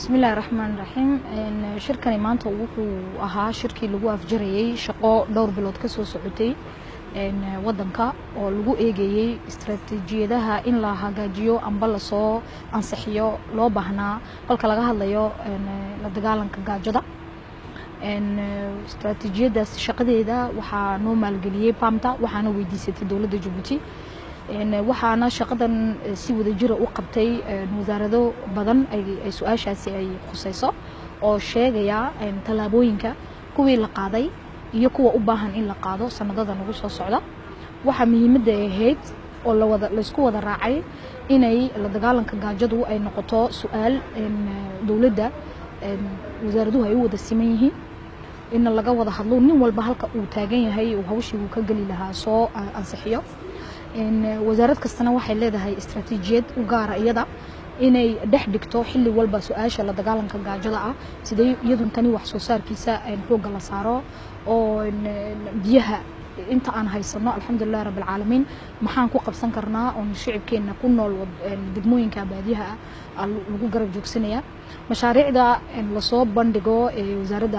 بسم الله الرحمن الرحيم شركة maanta wuxuu ahaa shirkii lagu afjarayay shaqo dhowr bilood ka soo socotay wadanka oo lagu eegayay istaraatiijiyadaha in la hagaajiyo amba la soo ansixiyo loo baahnaa halka laga hadlayo la dagaalanka gaajada istaraatiijiyadaas shaqadeeda waxaa noo maalgeliyay PAMTA waxaana weydiisatay dawladda Djibouti waxaana shaqadan si wada jir u qabtay wasaarado badan ay su'aashaasi ay khusayso oo sheegaya talaabooyinka kuwii la qaaday iyo kuwa u baahan in la qaado sanadada nagu soo socda waxa muhiimadda ahayd oo la isku wada raacay inay la dagaalanka gaajadu ay noqoto su'aal dawladda wasaaraduhu ay wada siman yihiin in laga wada hadlo nin walba halka uu taagan yahay oo hawshii uu ka gali lahaa soo ansixiyo وزارة كستنا waxay leedahay istaraatiijiyad u gaar ah iyada inay dhex dhigto xilli walba su'aasha la dagaalanka gaajada ah sidee iyadu tani wax soo saarkiisa xoog la saaro oo biyaha inta aan haysano alxamdulillah rabbil caalamiin maxaan ku qabsan karnaa oo shicibkeena ku nool degmooyinka baadiyaha lagu garab joogsanaya mashaariicda la soo bandhigo wasaaradda